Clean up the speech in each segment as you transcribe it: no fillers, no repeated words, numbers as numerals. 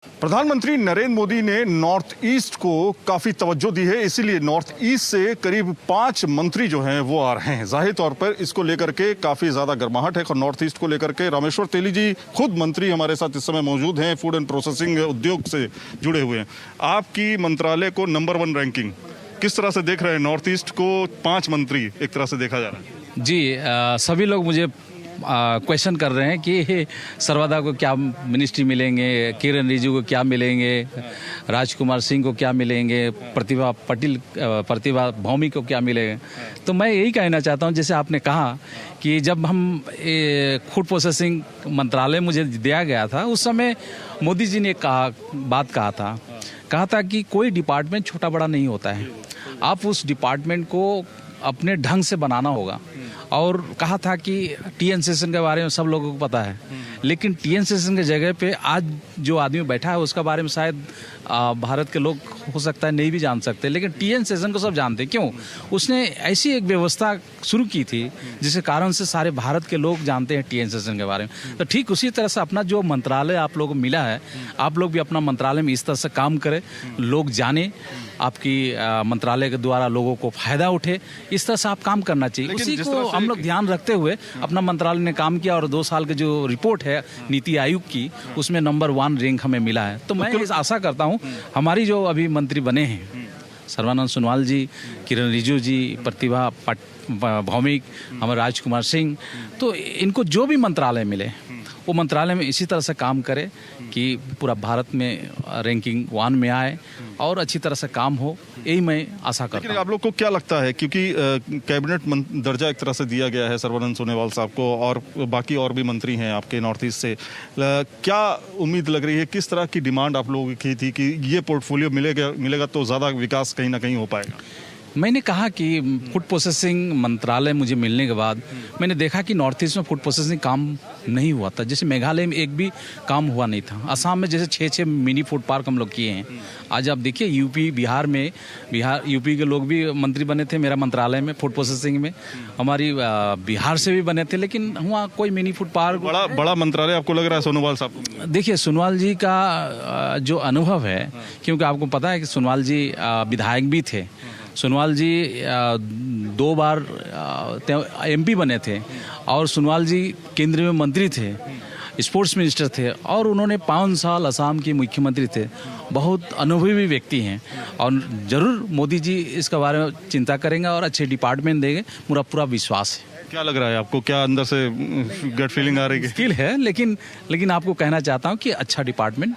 प्रधानमंत्री नरेंद्र मोदी ने north east को काफी तवज्जो दी है, इसीलिए नॉर्थ ईस्ट से करीब 5 मंत्री जो हैं वो आ रहे हैं। जाहिर तौर पर इसको लेकर के काफी ज्यादा गर्माहट है और नॉर्थ ईस्ट को लेकर के रामेश्वर तेली जी खुद मंत्री हमारे साथ इस समय मौजूद हैं, फूड एंड प्रोसेसिंग उद्योग से जुड़े हुए हैं। आपकी मंत्रालय को नंबर 1 रैंकिंग किस तरह से देख रहे हैं? नॉर्थ ईस्ट को 5 मंत्री एक तरह से देखा जा रहा है। जी, सभी लोग मुझे क्वेश्चन कर रहे हैं कि सर्वदा को क्या मिनिस्ट्री मिलेंगे, किरण रिजिजू को क्या मिलेंगे, राजकुमार सिंह को क्या मिलेंगे, प्रतिभा भौमिक को क्या मिलेंगे। तो मैं यही कहना चाहता हूं, जैसे आपने कहा कि जब हम फूड प्रोसेसिंग मंत्रालय मुझे दिया गया था, उस समय मोदी जी ने बात कहा था कि कोई डिपार्टमेंट छोटा बड़ा नहीं होता है, आप उस डिपार्टमेंट को अपने ढंग से बनाना होगा। और कहा था कि टीएन सेशन के बारे में सब लोगों को पता है, लेकिन टीएन सेशन के जगह पे आज जो आदमी बैठा है उसका बारे में शायद भारत के लोग हो सकता है नहीं भी जान सकते, लेकिन टीएन सेशन को सब जानते हैं। क्यों? उसने ऐसी एक व्यवस्था शुरू की थी जिसके कारण से सारे भारत के लोग जानते हैं टीएन सेशन के बारे में। तो ठीक उसी तरह से अपना जो मंत्रालय आप लोगों को मिला है, आप लोग भी अपना मंत्रालय में इस तरह से काम करें, लोग जाने, आपकी मंत्रालय के द्वारा लोगों को फायदा उठे, इस तरह से आप काम करना चाहिए। उसी को हम लोग ध्यान रखते हुए अपना मंत्रालय ने काम किया और 2 साल की जो रिपोर्ट है नीति आयोग की, उसमें नंबर 1 रैंक हमें मिला है। तो मैं इस आशा करता हूं हमारी जो अभी मंत्री बने हैं, सर्बानंद सोनोवाल जी, किरण रिजिजू जी, प्रतिभा भौमिक, हमारे राजकुमार सिंह, तो इनको जो भी मंत्रालय मिले वो मंत्रालय में इसी तरह से काम करे कि पूरा भारत में रैंकिंग 1 में आए और अच्छी तरह से काम हो, यही मैं आशा करता हूं। लेकिन आप लोग को क्या लगता है, क्योंकि कैबिनेट दर्जा एक तरह से दिया गया है सर्बानंद सोनोवाल साहब को और बाकी और भी मंत्री हैं आपके नॉर्थ ईस्ट से, क्या उम्मीद लग रही है, किस तरह की डिमांड आप लोगों की थी कि ये पोर्टफोलियो मिलेगा तो ज़्यादा विकास कहीं ना कहीं हो पाएगा? मैंने कहा कि फूड प्रोसेसिंग मंत्रालय मुझे मिलने के बाद मैंने देखा कि नॉर्थ ईस्ट में फूड प्रोसेसिंग काम नहीं हुआ था। जैसे मेघालय में एक भी काम हुआ नहीं था, असम में जैसे 6 मिनी फूड पार्क हम लोग किए हैं। आज आप देखिए यूपी, बिहार यूपी के लोग भी मंत्री बने थे मेरा मंत्रालय में फूड प्रोसेसिंग में, हमारी बिहार से भी बने थे, लेकिन वहाँ कोई मिनी फूड पार्क बड़ा मंत्रालय आपको लग रहा है सोनोवाल साहब? देखिए, सोनोवाल जी का जो अनुभव है, क्योंकि आपको पता है कि सोनोवाल जी विधायक भी थे, सोनोवाल जी 2 बार एमपी बने थे और सोनोवाल जी केंद्र में मंत्री थे, स्पोर्ट्स मिनिस्टर थे और उन्होंने 5 साल असम के मुख्यमंत्री थे। बहुत अनुभवी व्यक्ति हैं और ज़रूर मोदी जी इसके बारे में चिंता करेंगे और अच्छे डिपार्टमेंट देंगे, मेरा पूरा विश्वास है। क्या लग रहा है आपको, क्या अंदर से गट फीलिंग आ रही है? स्किल है, लेकिन आपको कहना चाहता हूँ कि अच्छा डिपार्टमेंट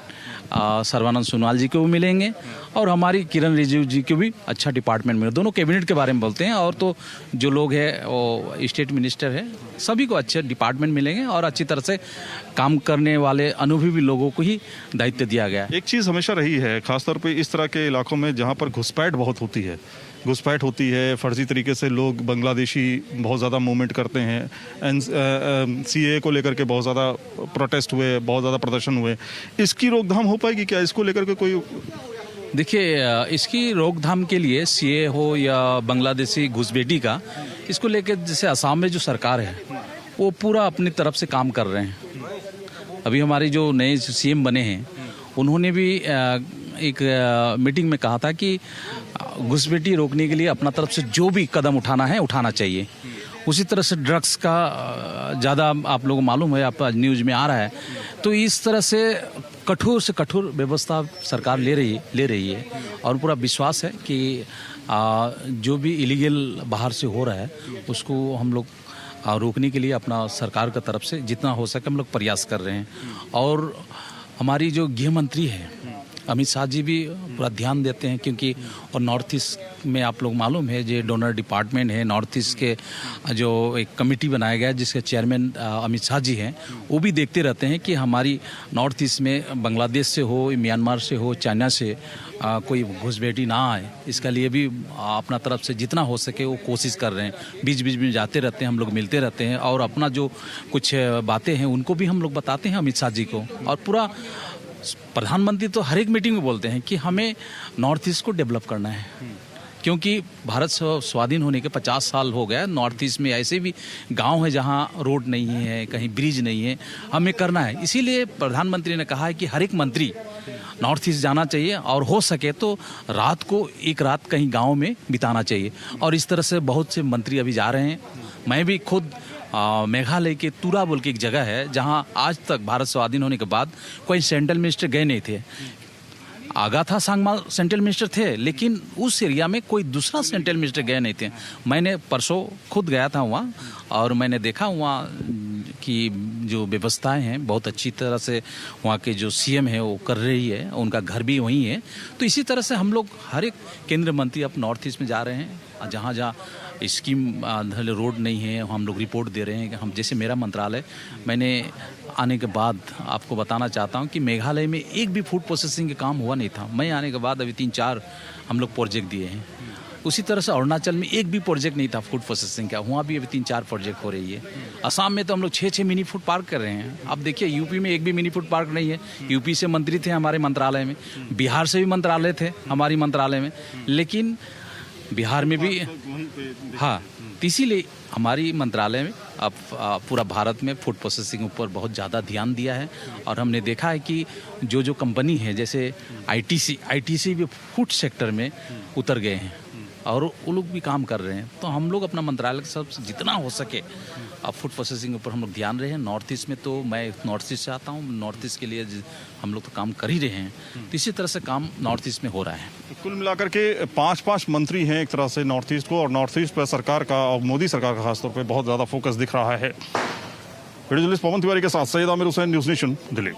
सर्बानंद सोनोवाल जी को भी मिलेंगे और हमारी किरण रिजिजू जी को भी अच्छा डिपार्टमेंट मिले। दोनों कैबिनेट के बारे में बोलते हैं और तो जो लोग हैं वो स्टेट मिनिस्टर है, सभी को अच्छे डिपार्टमेंट मिलेंगे और अच्छी तरह से काम करने वाले अनुभवी लोगों को ही दायित्व दिया गया है। एक चीज़ हमेशा रही है, खासतौर पे इस तरह के इलाकों में जहाँ पर घुसपैठ बहुत घुसपैठ होती है, फर्जी तरीके से लोग बांग्लादेशी बहुत ज़्यादा मूवमेंट करते हैं, सीए को लेकर के बहुत ज़्यादा प्रोटेस्ट हुए, बहुत ज़्यादा प्रदर्शन हुए, इसकी रोकथाम हो पाएगी क्या? इसको लेकर के कोई देखिए, इसकी रोकथाम के लिए सीए हो या बांग्लादेशी घुसपैठी का, इसको लेकर जैसे असम में जो सरकार है वो पूरा अपनी तरफ से काम कर रहे हैं। अभी हमारे जो नए सीएम बने हैं उन्होंने भी एक मीटिंग में कहा था कि घुसपैठी रोकने के लिए अपना तरफ से जो भी कदम उठाना है उठाना चाहिए। उसी तरह से ड्रग्स का ज़्यादा आप लोगों को मालूम है, आप न्यूज़ में आ रहा है, तो इस तरह से कठोर से कठोर व्यवस्था सरकार ले रही है और पूरा विश्वास है कि जो भी इलीगल बाहर से हो रहा है उसको हम लोग रोकने के लिए अपना सरकार की तरफ से जितना हो सके हम लोग प्रयास कर रहे हैं। और हमारी जो गृह मंत्री है अमित शाह जी भी पूरा ध्यान देते हैं, क्योंकि और नॉर्थ ईस्ट में आप लोग मालूम है जो डोनर डिपार्टमेंट है, नॉर्थ ईस्ट के जो एक कमेटी बनाया गया है जिसके चेयरमैन अमित शाह जी हैं, वो भी देखते रहते हैं कि हमारी नॉर्थ ईस्ट में बांग्लादेश से हो, म्यांमार से हो, चाइना से कोई घुसपैठी ना आए, इसके लिए भी अपना तरफ से जितना हो सके वो कोशिश कर रहे हैं। बीच बीच में जाते रहते हैं, हम लोग मिलते रहते हैं और अपना जो कुछ बातें हैं उनको भी हम लोग बताते हैं अमित शाह जी को। और पूरा प्रधानमंत्री तो हर एक मीटिंग में बोलते हैं कि हमें नॉर्थ ईस्ट को डेवलप करना है, क्योंकि भारत स्वाधीन होने के 50 साल हो गए। नॉर्थ ईस्ट में ऐसे भी गांव है जहां रोड नहीं है, कहीं ब्रिज नहीं है, हमें करना है। इसीलिए प्रधानमंत्री ने कहा है कि हर एक मंत्री नॉर्थ ईस्ट जाना चाहिए और हो सके तो रात को एक रात कहीं गांव में बिताना चाहिए। और इस तरह से बहुत से मंत्री अभी जा रहे हैं। मैं भी खुद मेघालय के तुरा बोल के एक जगह है जहां आज तक भारत स्वाधीन होने के बाद कोई सेंट्रल मिनिस्टर गए नहीं थे। आगाथा सांगमाल सेंट्रल मिनिस्टर थे, लेकिन उस एरिया में कोई दूसरा सेंट्रल मिनिस्टर गए नहीं थे। मैंने परसों खुद गया था वहाँ और मैंने देखा वहाँ की जो व्यवस्थाएं हैं बहुत अच्छी तरह से वहाँ के जो सीएम है वो कर रही है, उनका घर भी वहीं है। तो इसी तरह से हम लोग हर एक केंद्रीय मंत्री अब नॉर्थ ईस्ट में जा रहे हैं। जहाँ जहाँ स्कीम रोड नहीं है हम लोग रिपोर्ट दे रहे हैं कि हम, जैसे मेरा मंत्रालय, मैंने आने के बाद आपको बताना चाहता हूं कि मेघालय में एक भी फूड प्रोसेसिंग का काम हुआ नहीं था। मैं आने के बाद अभी 3-4 हम लोग प्रोजेक्ट दिए हैं। उसी तरह से अरुणाचल में एक भी प्रोजेक्ट नहीं था फूड प्रोसेसिंग का, वहाँ भी अभी 3-4 प्रोजेक्ट हो रही है। असम में तो हम लोग 6-6 मिनी फूड पार्क कर रहे हैं। अब देखिए यूपी में एक भी मिनी फूड पार्क नहीं है। यूपी से मंत्री थे हमारे मंत्रालय में, बिहार से भी मंत्रालय थे हमारी मंत्रालय में, लेकिन बिहार में भी हाँ, तो इसीलिए हमारी मंत्रालय में अब पूरा भारत में फूड प्रोसेसिंग ऊपर बहुत ज़्यादा ध्यान दिया है। और हमने देखा है कि जो कंपनी है जैसे आईटीसी भी फूड सेक्टर में उतर गए हैं और वो लोग भी काम कर रहे हैं। तो हम लोग अपना मंत्रालय के सब जितना हो सके अब फूड प्रोसेसिंग ऊपर हम लोग ध्यान रहे हैं। नॉर्थ ईस्ट में तो मैं नॉर्थ ईस्ट से आता हूँ, नॉर्थ ईस्ट के लिए हम लोग तो काम कर ही रहे हैं। तो इसी तरह से काम नॉर्थ ईस्ट में हो रहा है। तो कुल मिलाकर के 5 मंत्री हैं एक तरह से नॉर्थ ईस्ट को, और नॉर्थ ईस्ट पर सरकार का और मोदी सरकार का खासतौर पर बहुत ज़्यादा फोकस दिख रहा है। वीडियो जर्नलिस्ट पवन तिवारी के साथ सैयद आमिर हुसैन, न्यूज़ नेशन, दिल्ली।